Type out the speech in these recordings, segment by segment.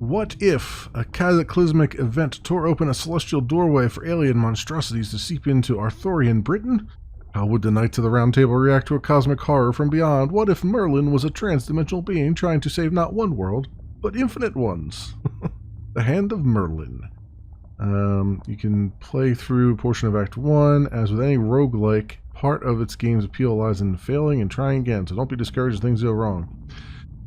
What if a cataclysmic event tore open a celestial doorway for alien monstrosities to seep into Arthurian Britain? How would the Knights of the Round Table react to a cosmic horror from beyond? What if Merlin was a trans-dimensional being trying to save not one world, but infinite ones? The Hand of Merlin. You can play through a portion of Act 1. As with any roguelike, part of its game's appeal lies in failing and trying again, so don't be discouraged if things go wrong.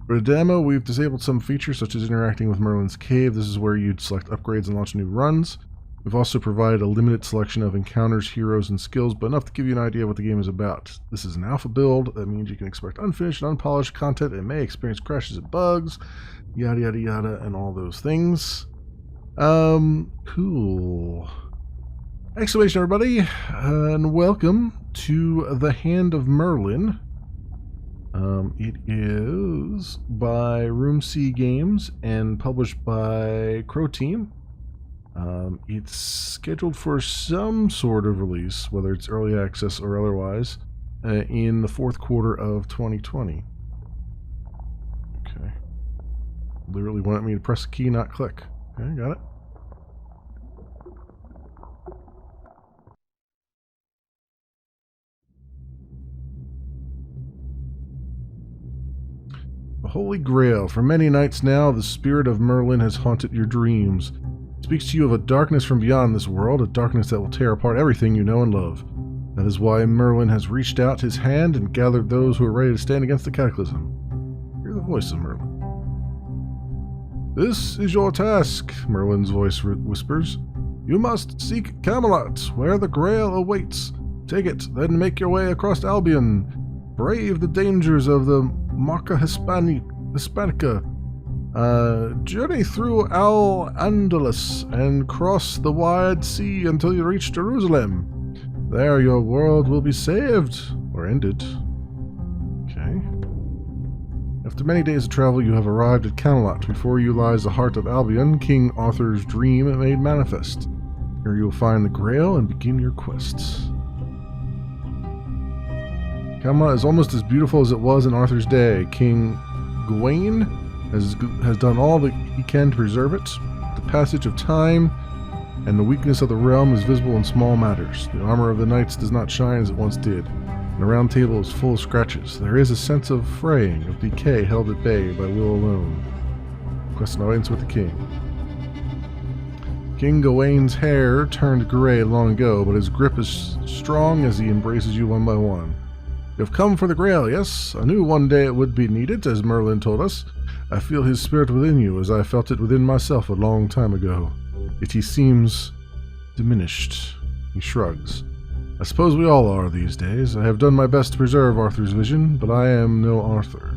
For the demo, we've disabled some features such as interacting with Merlin's cave. This is where you'd select upgrades and launch new runs. We've also provided a limited selection of encounters, heroes, and skills, but enough to give you an idea of what the game is about. This is an alpha build. That means you can expect unfinished and unpolished content and may experience crashes and bugs, yada yada yada, and all those things. Cool. Exclamation, everybody, and welcome to The Hand of Merlin. It is by Room C Games and published by Crow Team. It's scheduled for some sort of release, whether it's early access or otherwise, in the fourth quarter of 2020. Okay. Literally wanted me to press a key, not click. Okay, got it. The Holy Grail. For many nights now, the spirit of Merlin has haunted your dreams. It speaks to you of a darkness from beyond this world, a darkness that will tear apart everything you know and love. That is why Merlin has reached out his hand and gathered those who are ready to stand against the cataclysm. Hear the voice of Merlin. This is your task, Merlin's voice whispers. You must seek Camelot, where the Grail awaits. Take it, then make your way across Albion. Brave the dangers of the Marca Hispanica. Journey through Al-Andalus and cross the wide sea until you reach Jerusalem. There your world will be saved, or ended. Okay. After many days of travel, you have arrived at Camelot. Before you lies the heart of Albion, King Arthur's dream made manifest. Here you will find the Grail and begin your quests. Camelot is almost as beautiful as it was in Arthur's day. King Gawain has done all that he can to preserve it. The passage of time and the weakness of the realm is visible in small matters. The armor of the knights does not shine as it once did. The round table is full of scratches. There is a sense of fraying, of decay held at bay by will alone. Quest and audience with the king. King Gawain's hair turned gray long ago, but his grip is strong as he embraces you one by one. You have come for the Grail, yes? I knew one day it would be needed, as Merlin told us. I feel his spirit within you, as I felt it within myself a long time ago. Yet he seems diminished. He shrugs. I suppose we all are these days. I have done my best to preserve Arthur's vision, but I am no Arthur.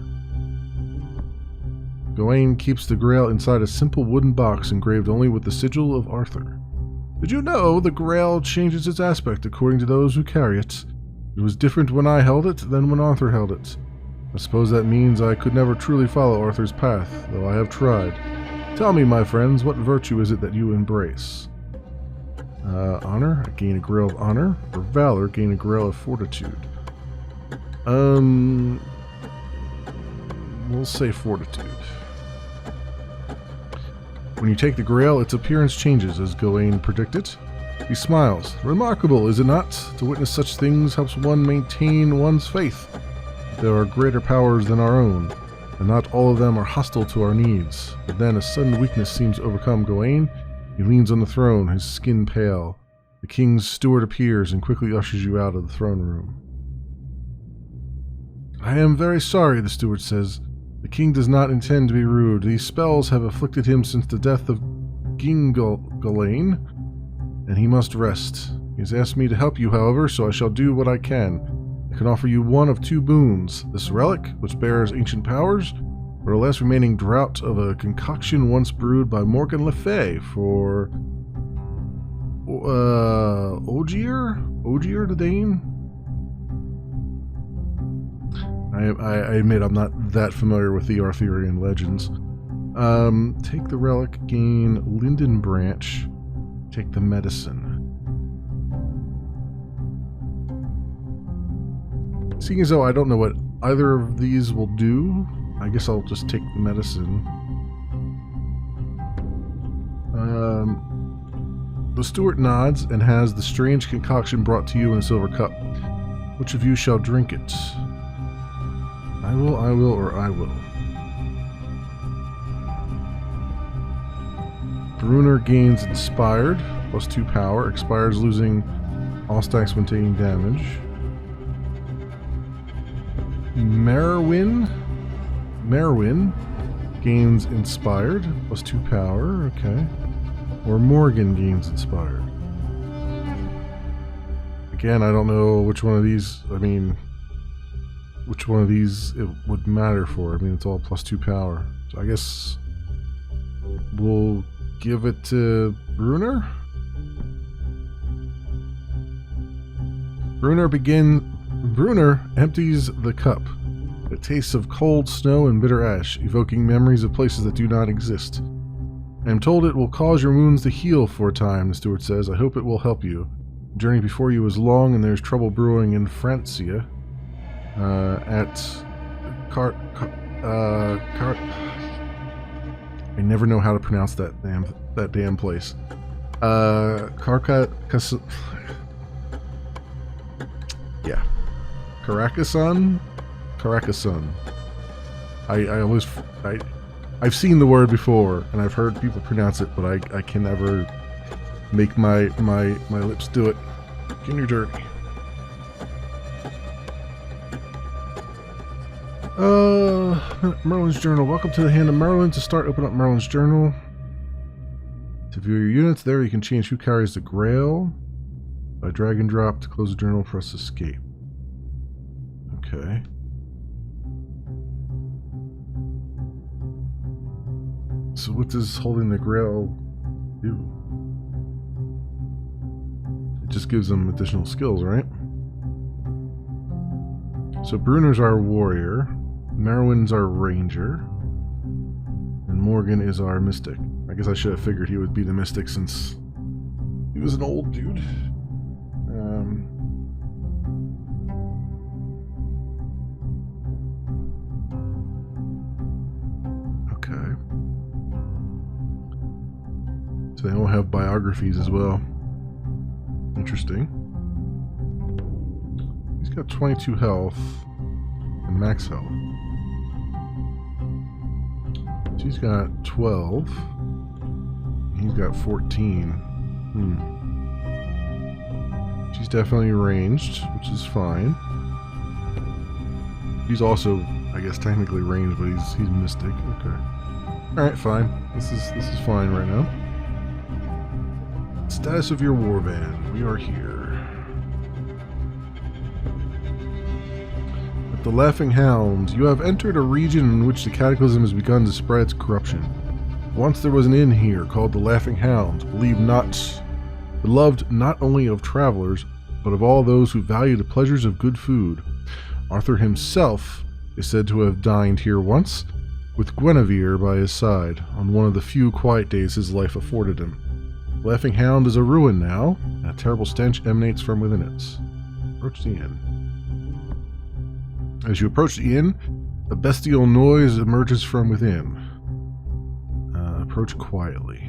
Gawain keeps the Grail inside a simple wooden box engraved only with the sigil of Arthur. Did you know the Grail changes its aspect according to those who carry it? It was different when I held it than when Arthur held it. I suppose that means I could never truly follow Arthur's path, though I have tried. Tell me, my friends, what virtue is it that you embrace? Honor, I gain a Grail of Honor. Or Valor, gain a Grail of Fortitude. We'll say Fortitude. When you take the Grail, its appearance changes, as Gawain predicted. He smiles. Remarkable, is it not? To witness such things helps one maintain one's faith. There are greater powers than our own, and not all of them are hostile to our needs. But then a sudden weakness seems to overcome Gawain. He leans on the throne, his skin pale. The king's steward appears and quickly ushers you out of the throne room. I am very sorry, the steward says. The king does not intend to be rude. These spells have afflicted him since the death of Gingalain, and he must rest. He has asked me to help you, however, so I shall do what I can. I can offer you one of two boons, this relic, which bears ancient powers, or a last remaining draught of a concoction once brewed by Morgan Le Fay for Ogier the Dane? I admit I'm not that familiar with the Arthurian legends. Take the relic, gain Linden Branch, take the medicine. Seeing as though I don't know what either of these will do, I guess I'll just take the medicine. The steward nods and has the strange concoction brought to you in a silver cup. Which of you shall drink it? I will, or I will. Bruner gains inspired, +2 power, expires losing all stacks when taking damage. Merwin gains inspired, +2 power, okay. Or Morgan gains inspired. Again, I don't know which one of these, which one of these it would matter for. I mean, it's all +2 power. So I guess we'll give it to Bruner? Bruner empties the cup. It tastes of cold snow and bitter ash, evoking memories of places that do not exist. I am told it will cause your wounds to heal for a time, the steward says. I hope it will help you. The journey before you is long, and there's trouble brewing in Francia. I never know how to pronounce that damn place. Yeah. Caracasson. I've seen the word before, and I've heard people pronounce it, but I can never make my lips do it. Get your dirty. Merlin's journal. Welcome to the hand of Merlin. To start, open up Merlin's journal. To view your units, there you can change who carries the grail. By drag and drop to close the journal, press escape. Okay. So what does holding the grail do? It just gives them additional skills, right? So Bruner's our warrior, Merwin's our ranger, and Morgan is our mystic. I guess I should have figured he would be the mystic since he was an old dude. Okay. So they all have biographies as well. Interesting. He's got 22 health and max health. She's got 12. He's got 14. She's definitely ranged, which is fine. He's also, I guess, technically ranged, but he's mystic. Okay. Alright, fine. This is fine right now. Status of your war van. We are here. At the Laughing Hounds, you have entered a region in which the Cataclysm has begun to spread its corruption. Once there was an inn here called the Laughing Hounds, beloved not only of travelers, but of all those who value the pleasures of good food. Arthur himself is said to have dined here once, with Guinevere by his side, on one of the few quiet days his life afforded him. Laughing Hound is a ruin now, and a terrible stench emanates from within it. Approach the inn. As you approach the inn, a bestial noise emerges from within. Approach quietly.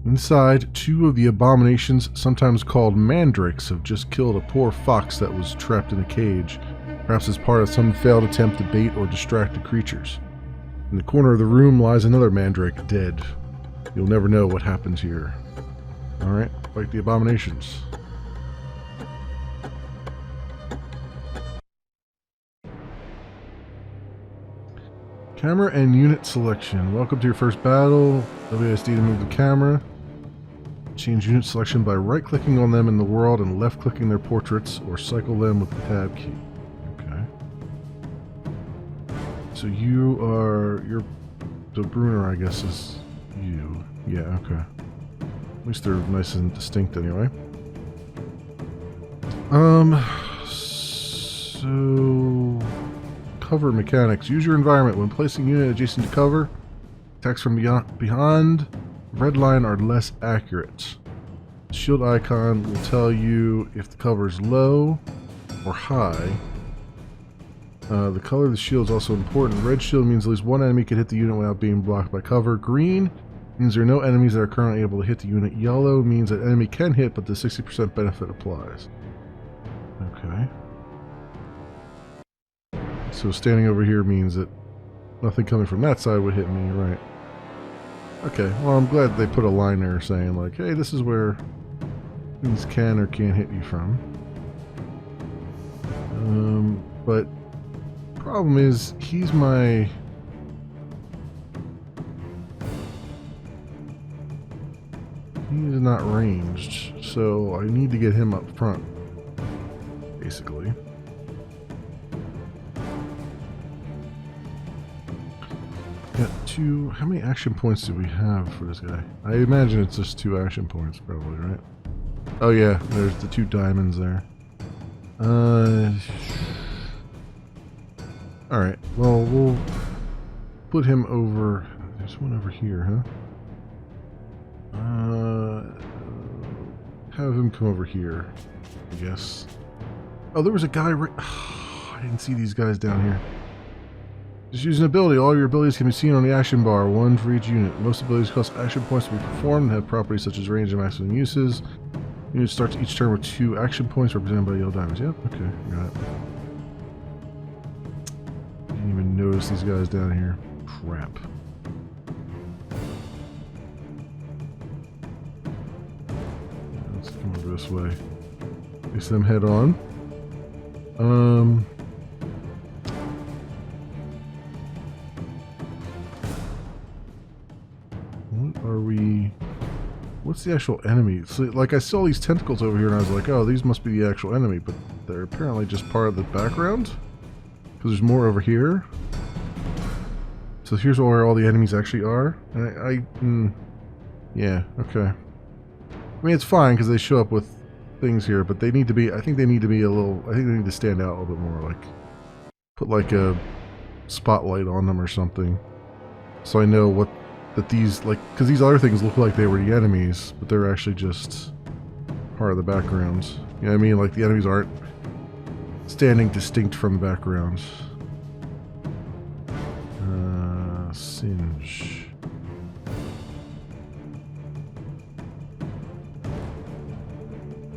Inside, two of the abominations, sometimes called mandrakes, have just killed a poor fox that was trapped in a cage, perhaps as part of some failed attempt to bait or distract the creatures. In the corner of the room lies another mandrake, dead. You'll never know what happens here. Alright, fight the abominations. Camera and unit selection. Welcome to your first battle. WSD to move the camera. Change unit selection by right-clicking on them in the world and left-clicking their portraits, or cycle them with the tab key. Okay. So so Bruner, I guess, is you. Yeah, okay. At least they're nice and distinct anyway. So cover mechanics. Use your environment. When placing unit adjacent to cover, attacks from behind red line are less accurate. The shield icon will tell you if the cover is low or high. The color of the shield is also important. Red shield means at least one enemy can hit the unit without being blocked by cover. Green Means there are no enemies that are currently able to hit the unit. Yellow means that enemy can hit, but the 60% benefit applies. Okay. So standing over here means that nothing coming from that side would hit me, right? Okay, well I'm glad they put a line there saying like, hey, this is where things can or can't hit you from. But problem is, he's my... He is not ranged, so I need to get him up front, basically. Got two... How many action points do we have for this guy? I imagine it's just 2 action points, probably, right? Oh yeah, there's the 2 diamonds there. Alright, well, we'll put him over... There's one over here, huh? Have him come over here, I guess. Oh, there was a guy right... I didn't see these guys down here. Just use an ability. All your abilities can be seen on the action bar, 1 for each unit. Most abilities cost action points to be performed and have properties such as range and maximum uses. Unit starts each turn with 2 action points represented by yellow diamonds. Yep, okay, got it. Didn't even notice these guys down here. Crap. Let's come over this way. Face them head on. What are we... What's the actual enemy? So, like, I saw these tentacles over here and I was like, oh, these must be the actual enemy, but they're apparently just part of the background? Because there's more over here. So here's where all the enemies actually are. Yeah, okay. I mean, it's fine because they show up with things here, but they need to be, I think they need to be a little, I think they need to stand out a little bit more, like, put like a spotlight on them or something. So I know what, that these, like, because these other things look like they were the enemies, but they're actually just part of the background. You know what I mean? Like, the enemies aren't standing distinct from the background. Singe.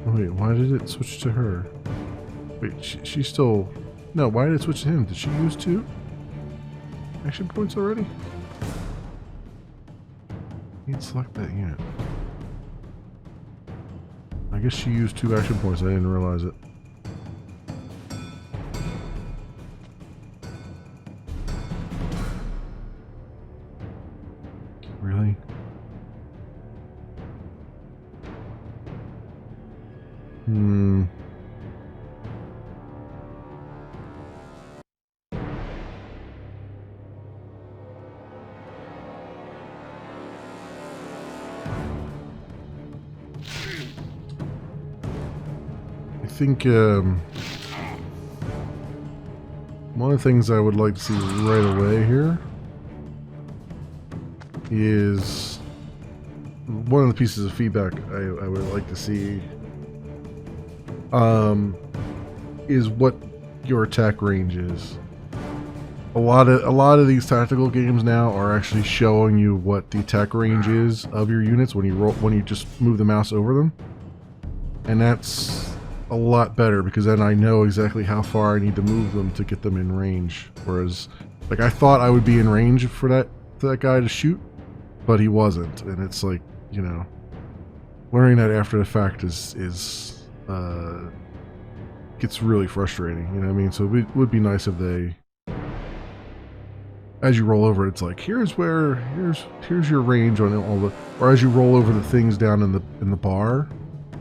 Wait, why did it switch to her? Wait, she's still... No, why did it switch to him? Did she use 2 action points already? Can't select that yet. I guess she used 2 action points. I didn't realize it. Really? I think one of the things I would like to see right away here is one of the pieces of feedback I would like to see is what your attack range is. A lot of these tactical games now are actually showing you what the attack range is of your units when you just move the mouse over them, and that's a lot better because then I know exactly how far I need to move them to get them in range. Whereas, like, I thought I would be in range for that guy to shoot, but he wasn't, and it's like, you know, learning that after the fact gets really frustrating. You know what I mean? So it would be nice if they, as you roll over, it's like, here's your range on all the, or as you roll over the things down in the bar,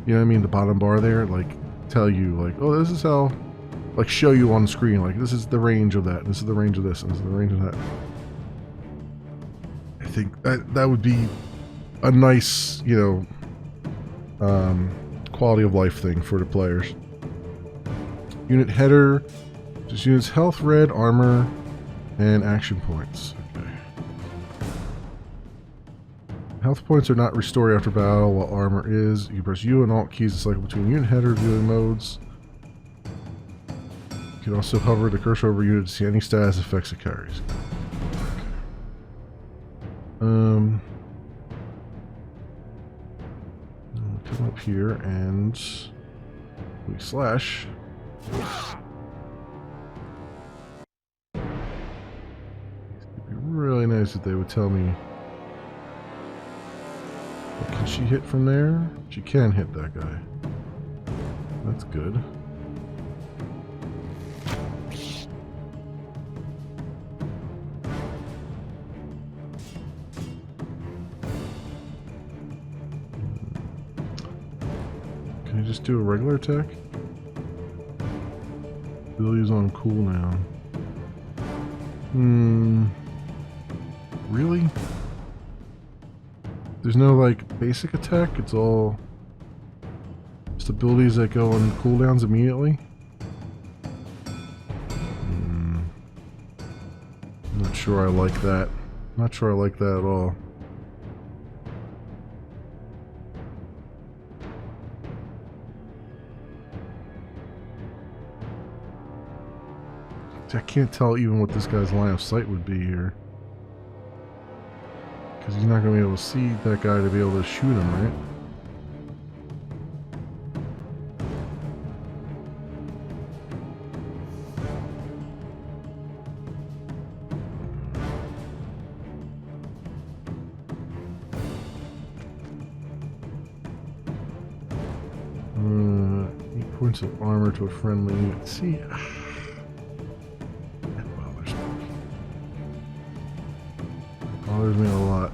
you know what I mean, the bottom bar there, like, tell you, like, oh, this is how, like, show you on the screen, like, this is the range of that, this is the range of this, and this is the range of that. I think that would be a nice, you know, quality of life thing for the players. Unit header, just units health, red, armor, and action points. Okay. Health points are not restored after battle, while armor is. You press U and Alt keys to cycle between unit header viewing modes. You can also hover the cursor over unit to see any status effects it carries. Okay. up here and we slash. It'd be really nice if they would tell me. Can she hit from there? She can hit that guy. That's good. Can I just do a regular attack? Billy's on cooldown. Really? There's no, like, basic attack? It's all just abilities that go on cooldowns immediately? Not sure I like that. Not sure I like that at all. I can't tell even what this guy's line of sight would be here. Because he's not going to be able to see that guy to be able to shoot him, right? Points of armor to a friendly unit. See, that bothers me. That bothers me a lot.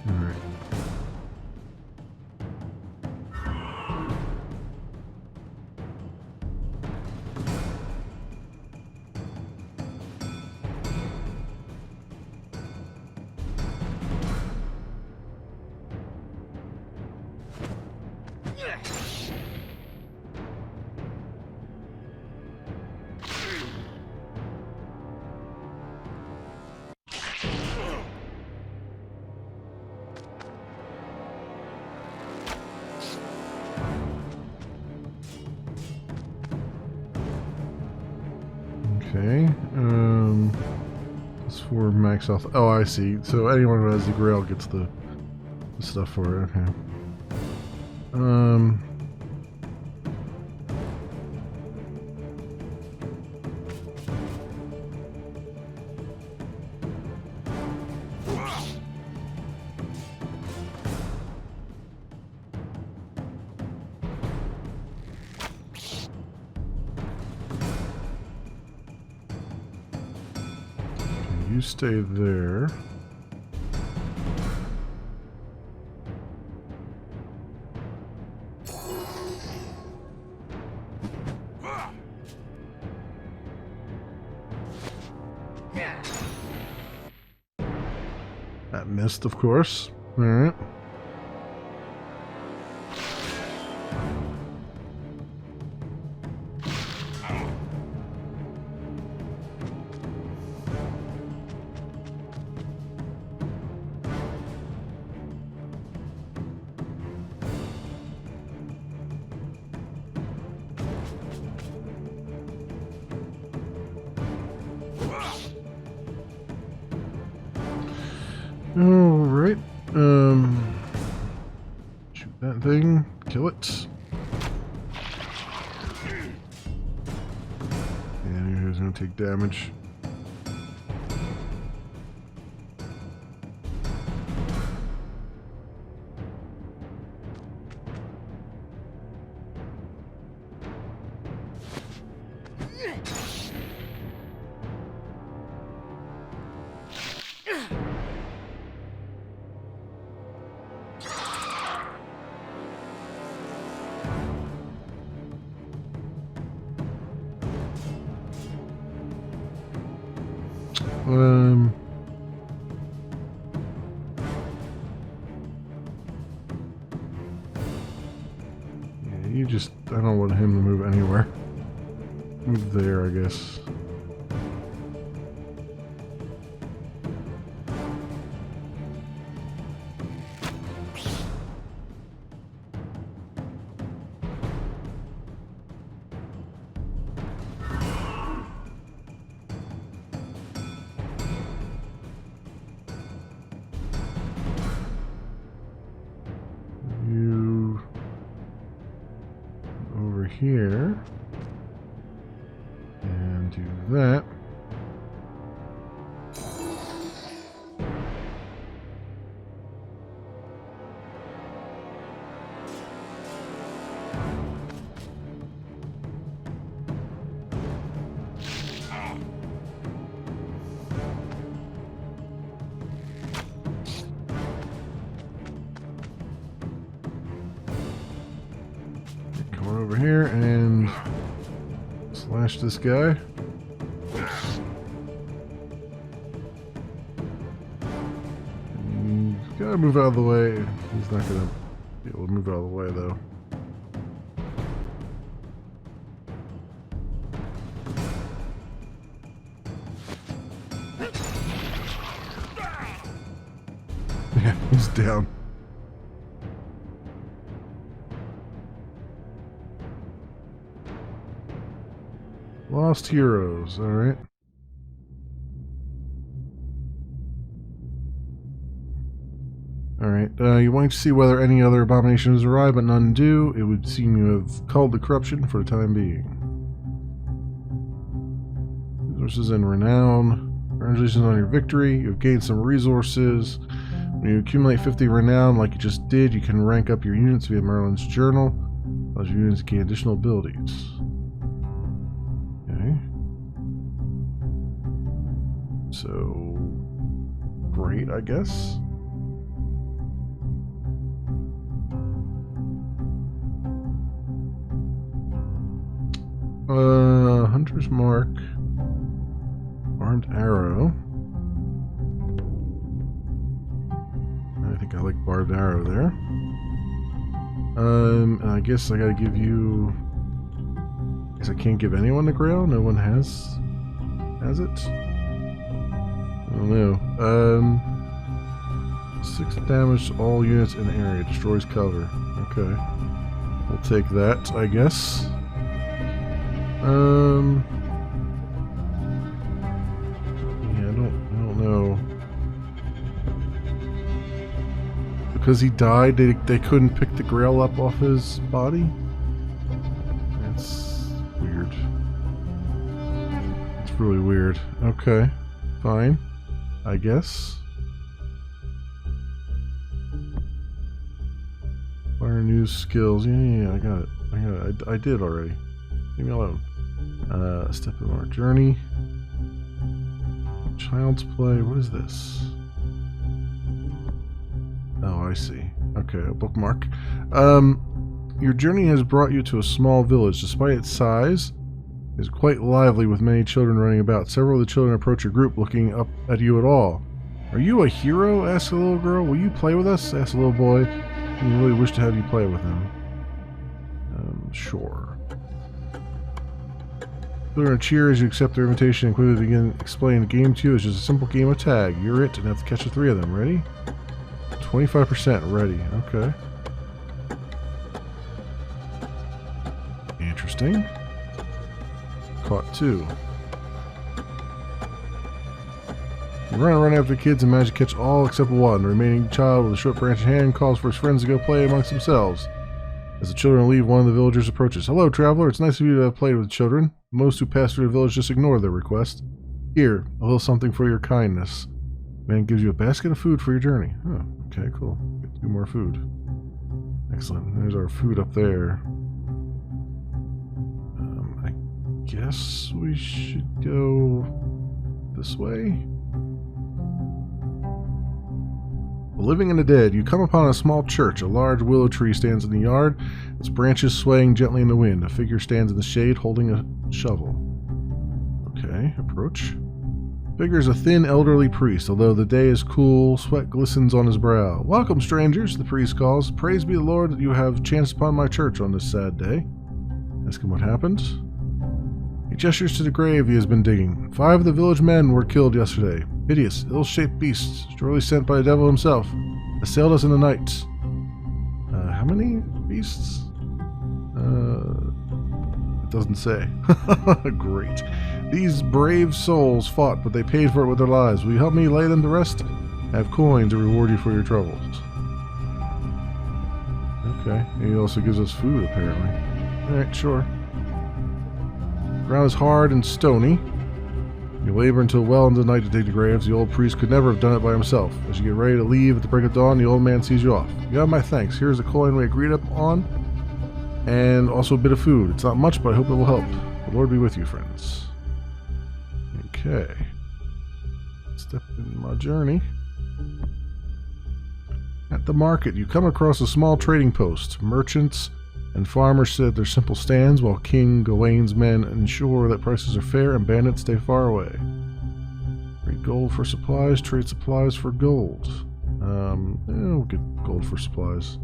Alright. Okay, it's for max health. Oh, I see. So anyone who has the grail gets the stuff for it. Okay. You stay there. That missed, of course. All right. Alright, shoot that thing, kill it. And here's gonna take damage. Yeah, you just... I don't want him to move anywhere. Move there, I guess. You... over here. And do that. Come on over here and slash this guy. Gotta move out of the way. He's not gonna be able to move out of the way though. Yeah, he's down. Lost heroes, alright. Alright, you want to see whether any other abominations arrive, but none do. It would seem you have culled the corruption for the time being. Resources and renown. Congratulations on your victory. You've gained some resources. When you accumulate 50 renown like you just did, you can rank up your units via Merlin's journal. Allows your units to gain additional abilities. Okay. So, great, I guess. Hunter's Mark. Armed Arrow. I think I like Barbed Arrow there. And I guess I gotta give you... I guess I can't give anyone the Grail? No one has it? I don't know. 6 damage to all units in the area. Destroys cover. Okay. We'll take that, I guess. Yeah, I don't know. Because he died, they couldn't pick the Grail up off his body? That's weird. It's really weird. Okay. Fine. I guess. Fire new skills. Yeah, I got it. I did already. Leave me alone. Step in our journey. Child's play. What is this? Oh, I see. Okay, a bookmark. Your journey has brought you to a small village. Despite its size, it is quite lively with many children running about. Several of the children approach your group, looking up at you at all. Are you a hero? Asks a little girl. Will you play with us? Asks a little boy. We really wish to have you play with him. Sure. Children cheer as you accept their invitation and quickly begin explaining the game to you. It's just a simple game of tag. You're it and have to catch the 3 of them. Ready? 25% ready. Okay. Interesting. Caught 2. You run after the kids and manage to catch all except one. The remaining child with a short branch in hand calls for his friends to go play amongst themselves. As the children leave, one of the villagers approaches. Hello, traveler. It's nice of you to have played with children. Most who pass through the village just ignore their request. Here, a little something for your kindness. Man gives you a basket of food for your journey. Oh, okay, cool. Get 2 more food. Excellent. There's our food up there. I guess we should go this way. Living in the dead, you come upon a small church. A large willow tree stands in the yard, its branches swaying gently in the wind. A figure stands in the shade holding a shovel. Okay, approach. Figures a thin, elderly priest. Although the day is cool, sweat glistens on his brow. "Welcome, strangers," the priest calls. "Praise be the Lord that you have chanced upon my church on this sad day." Ask him what happened. He gestures to the grave he has been digging. 5 of the village men were killed yesterday. Hideous, ill-shaped beasts, surely sent by the devil himself, assailed us in the night. How many beasts? It doesn't say. Great. "These brave souls fought, but they paid for it with their lives. Will you help me lay them to rest? I have coin to reward you for your troubles." Okay. He also gives us food, apparently. Alright, sure. The ground is hard and stony. You labor until well into the night to dig the graves. The old priest could never have done it by himself. As you get ready to leave at the break of dawn, the old man sees you off. "You have my thanks. Here's a coin we agreed upon, and also a bit of food. It's not much, but I hope it will help. The Lord be with you, friends." Okay. Step in my journey. At the market, you come across a small trading post. Merchants and farmers sit at their simple stands while King Gawain's men ensure that prices are fair and bandits stay far away. Trade gold for supplies, trade supplies for gold. We'll get gold for supplies.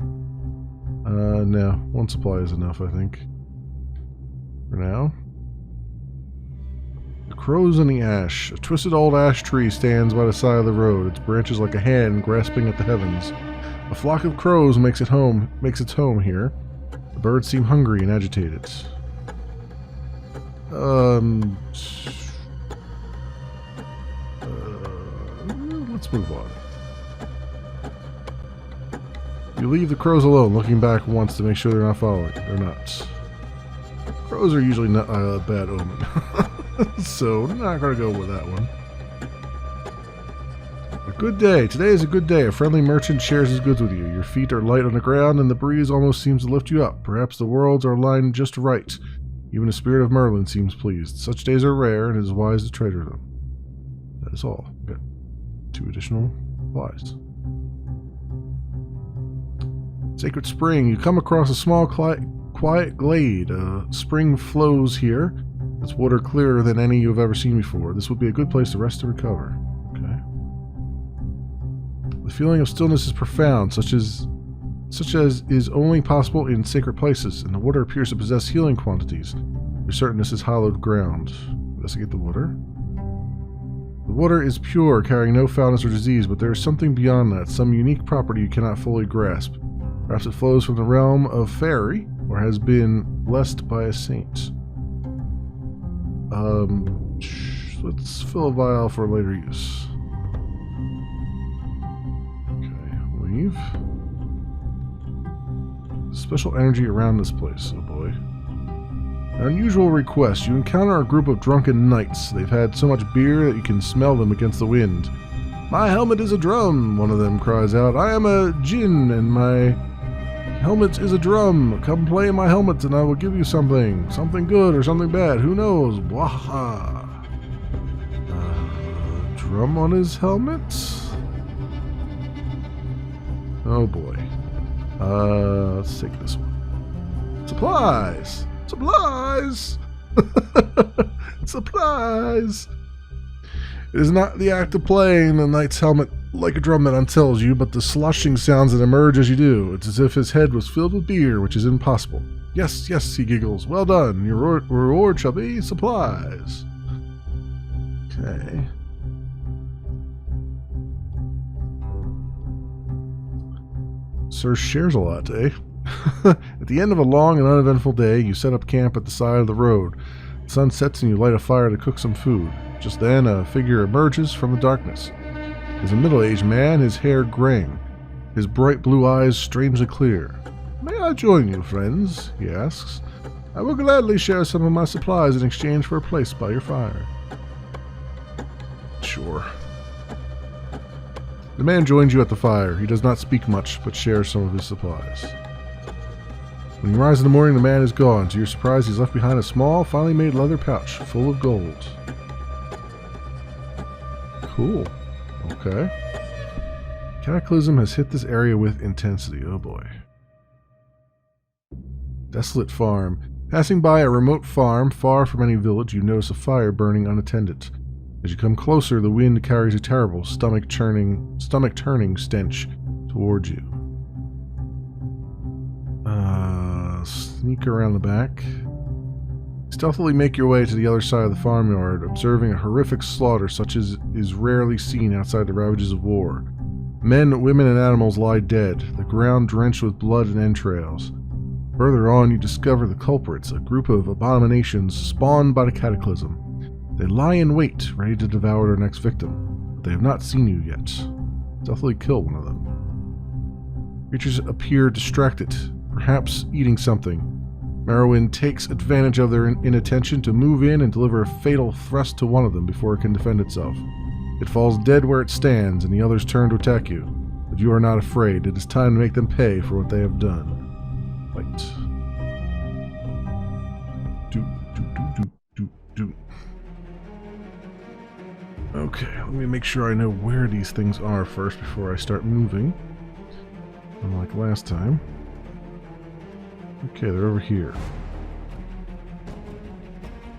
No, 1 supply is enough, I think. For now. The crows in the ash. A twisted old ash tree stands by the side of the road, its branches like a hand grasping at the heavens. A flock of crows makes its home here. The birds seem hungry and agitated. Let's move on. You leave the crows alone, looking back once to make sure they're not following. They're not. Crows are usually not a bad omen. So, not going to go with that one. A good day. Today is a good day. A friendly merchant shares his goods with you. Your feet are light on the ground, and the breeze almost seems to lift you up. Perhaps the worlds are aligned just right. Even the spirit of Merlin seems pleased. Such days are rare, and it is wise to treasure them. That is all. Okay. 2 additional supplies. Sacred Spring. You come across a small, quiet glade. Spring flows here. Its water clearer than any you have ever seen before. This would be a good place to rest and recover. Okay. The feeling of stillness is profound, such as is only possible in sacred places, and the water appears to possess healing quantities. You're certain this is hallowed ground. Investigate the water. The water is pure, carrying no foulness or disease, but there is something beyond that, some unique property you cannot fully grasp. Perhaps it flows from the realm of fairy, or has been blessed by a saint. Let's fill a vial for later use. Okay, leave. Special energy around this place, oh boy. An unusual request. You encounter a group of drunken knights. They've had so much beer that you can smell them against the wind. "My helmet is a drum," one of them cries out. "I am a djinn, and my helmet is a drum. Come play my helmet, and I will give you something. Something good or something bad. Who knows? Bwaha. Drum on his helmet? Oh boy. Let's take this one. Supplies! Supplies! Supplies! It is not the act of playing the knight's helmet like a drum that unsettles you, but the sloshing sounds that emerge as you do. It's as if his head was filled with beer, which is impossible. Yes, yes, he giggles. Well done. Your reward shall be supplies. Okay. Sir shares a lot, eh? At the end of a long and uneventful day, you set up camp at the side of the road. The sun sets and you light a fire to cook some food. Just then, a figure emerges from the darkness. He's a middle-aged man, his hair graying, his bright blue eyes strangely clear. "May I join you, friends?" he asks. "I will gladly share some of my supplies in exchange for a place by your fire." Sure. The man joins you at the fire. He does not speak much, but shares some of his supplies. When you rise in the morning, the man is gone. To your surprise, he's left behind a small, finely made leather pouch full of gold. Cool. Okay. Cataclysm has hit this area with intensity. Oh boy. Desolate farm. Passing by a remote farm, far from any village, you notice a fire burning unattended. As you come closer, the wind carries a terrible stomach-turning stench towards you. Sneak around the back. Stealthily make your way to the other side of the farmyard, observing a horrific slaughter such as is rarely seen outside the ravages of war. Men, women, and animals lie dead, the ground drenched with blood and entrails. Further on, you discover the culprits, a group of abominations spawned by the cataclysm. They lie in wait, ready to devour their next victim, but they have not seen you yet. Stealthily kill one of them. Creatures appear distracted, perhaps eating something. Merlin takes advantage of their inattention to move in and deliver a fatal thrust to one of them before it can defend itself. It falls dead where it stands, and the others turn to attack you. But you are not afraid. It is time to make them pay for what they have done. Fight. Do. Okay, let me make sure I know where these things are first before I start moving. Unlike last time. Okay, they're over here.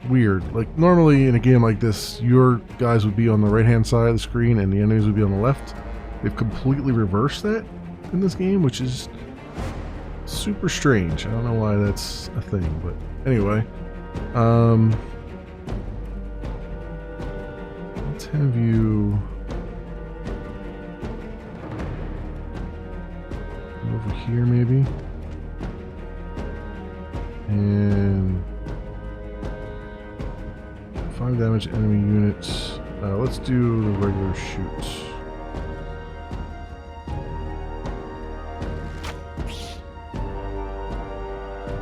Weird. Like, normally in a game like this, your guys would be on the right-hand side of the screen and the enemies would be on the left. They've completely reversed that in this game, which is super strange. I don't know why that's a thing, but anyway. Let's have you over here, maybe. And 5 damage enemy units. Let's do the regular shoot.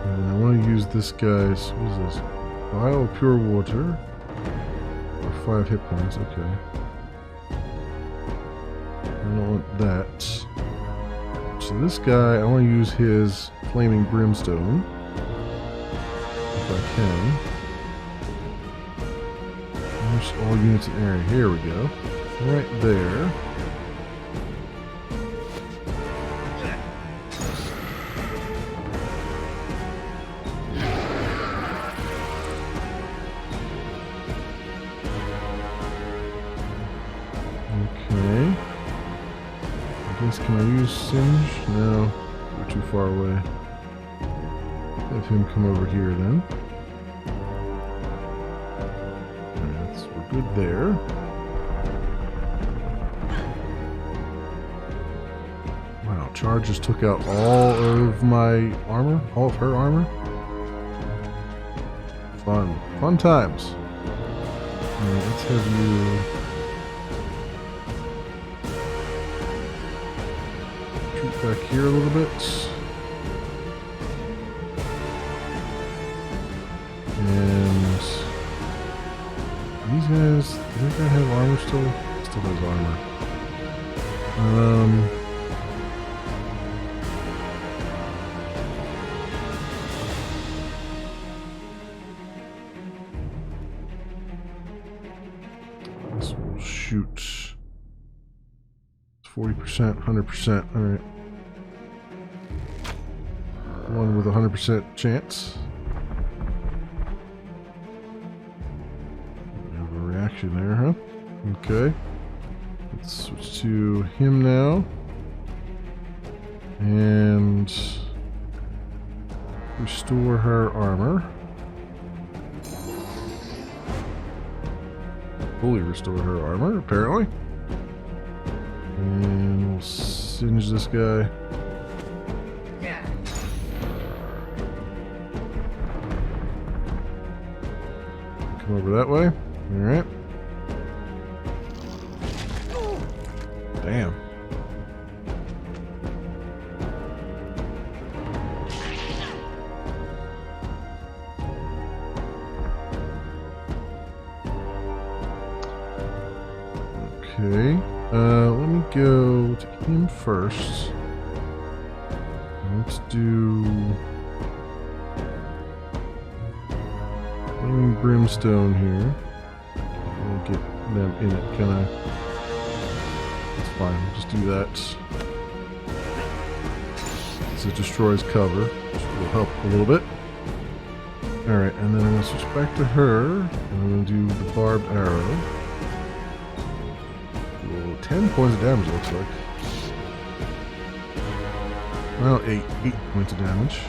And I want to use this guy's, what is this? Vial of pure water. For 5 hit points, okay. I don't want that. So this guy, I want to use his flaming brimstone. If I can. There's all units in area. Here we go. Right there. Okay. I guess, can I use Singe? No. We're too far away. Have him come over here then. Alright, so we're good there. Wow, Charge just took out all of my armor? All of her armor? Fun. Fun times. Alright, let's have you shoot back here a little bit. And these guys, does that guy have armor still? Still has armor. This will shoot 40%, 100%. Alright. One with a 100% chance. There, huh? Okay. Let's switch to him now. And restore her armor. Fully restore her armor, apparently. And we'll singe this guy. Come over that way. Alright. Damn. Okay. Let me go to him first. Let's do Flaming Brimstone here. I'll get them in it, can I? That's fine, we'll just do that. So it destroys cover, which will help a little bit. Alright, and then I'm going to switch back to her, and I'm going to do the barbed arrow. 10 points of damage, it looks like. Well, 8 points of damage.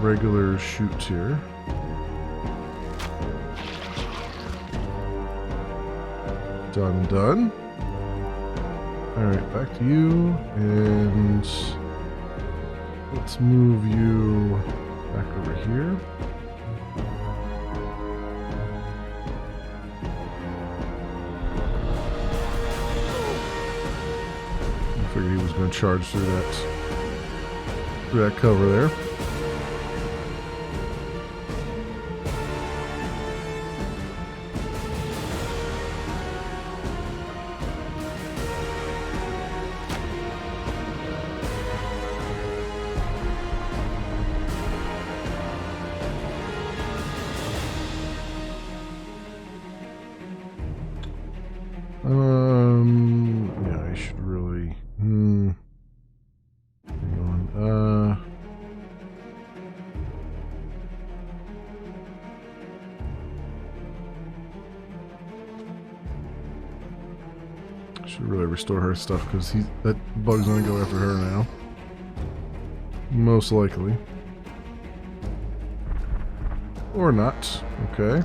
Regular shoots here. Done. Alright, back to you, and let's move you back over here. I figured he was going to charge through that cover there. Yeah, I should really. Hang on. Should really restore her stuff because that bug's gonna go after her now. Most likely. Or not. Okay.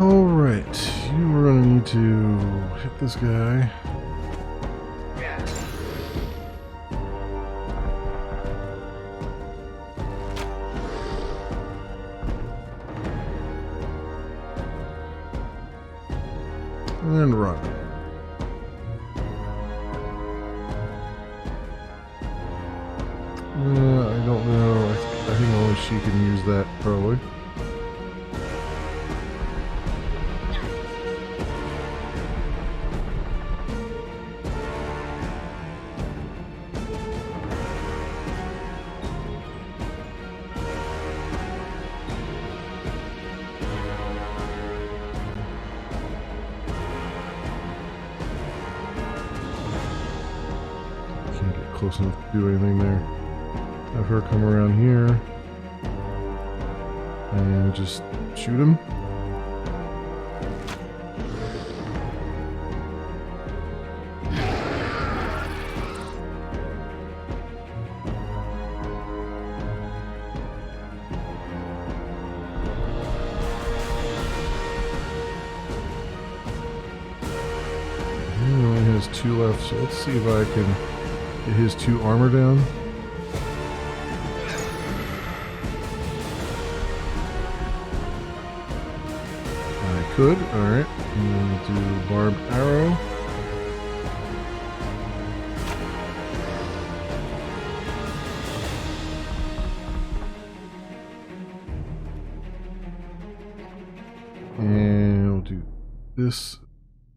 Alright, you are going to need to hit this guy. And then run. I don't know. I think only she can use that, probably. Can't get close enough to do anything there. Have her come around here and just shoot him. He only has 2 left, so let's see if I can get his 2 armor down. Good. Alright. I'm going to do barbed arrow. And we'll do this.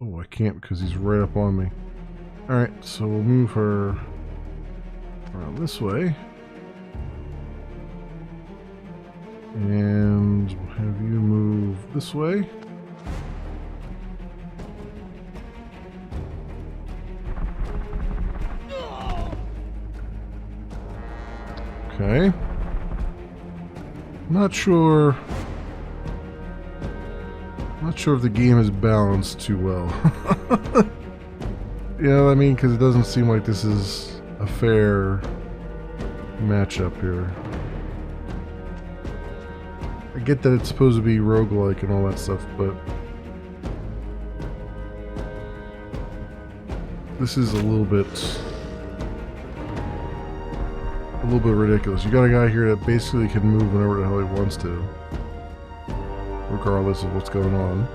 Oh, I can't because he's right up on me. Alright, so we'll move her around this way. And we'll have you move this way. Okay. Not sure if the game is balanced too well. Yeah, I mean, because it doesn't seem like this is a fair matchup here. I get that it's supposed to be roguelike and all that stuff, but this is a little bit ridiculous. You got a guy here that basically can move whenever the hell he wants to, regardless of what's going on.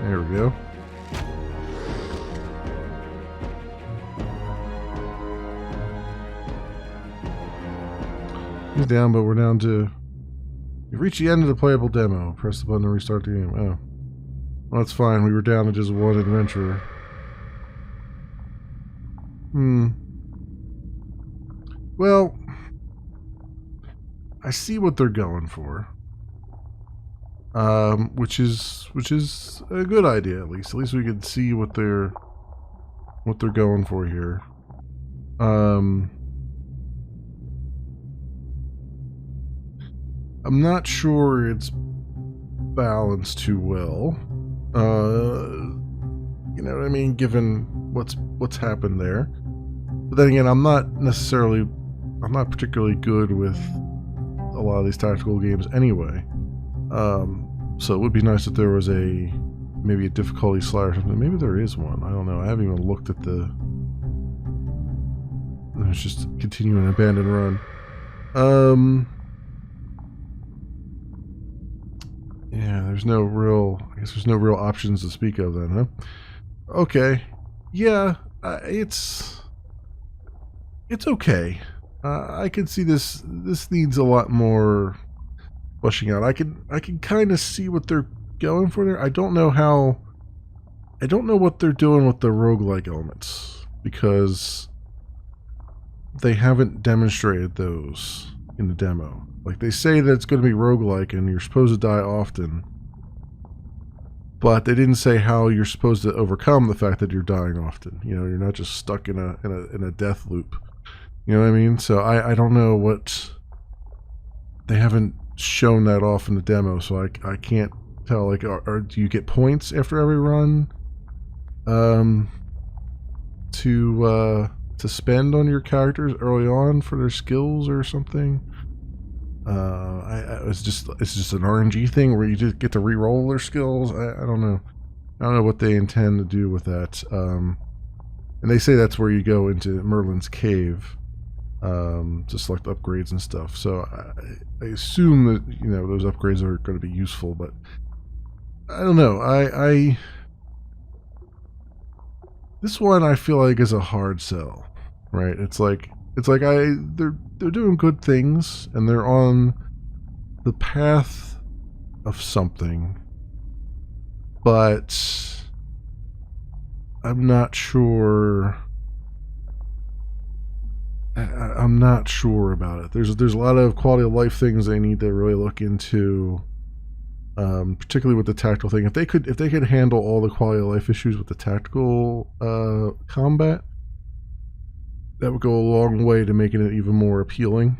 There we go. He's down, but we're down to... You've reached the end of the playable demo. Press the button to restart the game. Oh. Well, that's fine. We were down to just one adventurer. Well, I see what they're going for. Which is a good idea, at least. At least we can see what they're going for here. I'm not sure it's balanced too well. You know what I mean, given what's happened there. But then again, I'm not particularly good with a lot of these tactical games anyway. So it would be nice if there was maybe a difficulty slider or something. Maybe there is one. I don't know. I haven't even looked at the... It's just continue an abandoned run. Yeah, I guess there's no real options to speak of then, huh? Okay. Yeah, it's okay. I can see this needs a lot more fleshing out. I can kind of see what they're going for there. I don't know what they're doing with the roguelike elements, because they haven't demonstrated those in the demo. Like, they say that it's going to be roguelike and you're supposed to die often, but they didn't say how you're supposed to overcome the fact that you're dying often. You know, you're not just stuck in a death loop. You know what I mean? So I don't know what... They haven't shown that off in the demo, so I can't tell. Like, do you get points after every run to spend on your characters early on for their skills or something? It's just an RNG thing where you just get to re-roll their skills. I don't know. I don't know what they intend to do with that. And they say that's where you go into Merlin's cave to select upgrades and stuff. So I assume that, you know, those upgrades are going to be useful, but I don't know. This one I feel like is a hard sell, right? It's like they're doing good things and they're on the path of something, but I'm not sure. I'm not sure about it. There's a lot of quality of life things they need to really look into, particularly with the tactical thing. If they could handle all the quality of life issues with the tactical combat, that would go a long way to making it even more appealing.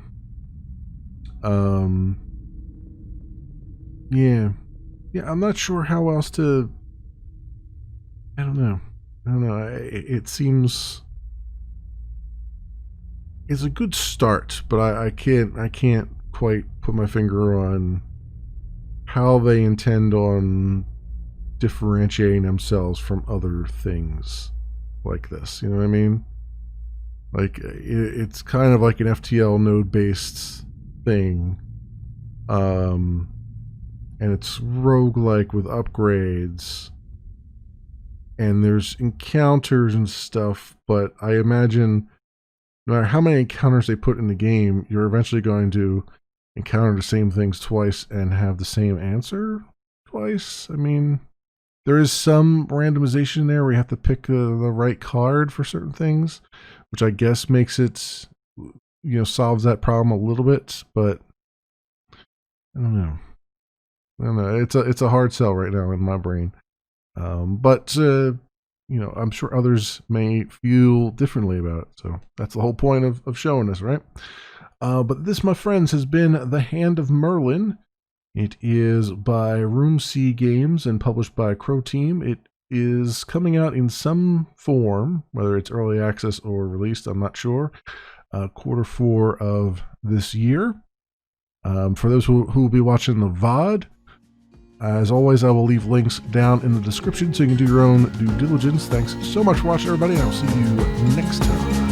Yeah, I'm not sure how else to. I don't know. It seems it's a good start, but I can't quite put my finger on how they intend on differentiating themselves from other things like this. You know what I mean? Like, it's kind of like an FTL node-based thing. And it's roguelike with upgrades. And there's encounters and stuff, but I imagine no matter how many encounters they put in the game, you're eventually going to encounter the same things twice and have the same answer twice. I mean, there is some randomization there where you have to pick the right card for certain things, which I guess makes it, you know, solves that problem a little bit, but I don't know. It's a hard sell right now in my brain. But you know, I'm sure others may feel differently about it. So that's the whole point of showing us, right? But this, my friends, has been The Hand of Merlin. It is by Room C Games and published by Crow Team. It is coming out in some form, whether it's early access or released, I'm not sure. Q4 of this year. For those who will be watching the VOD, as always, I will leave links down in the description so you can do your own due diligence. Thanks so much for watching, everybody, and I'll see you next time.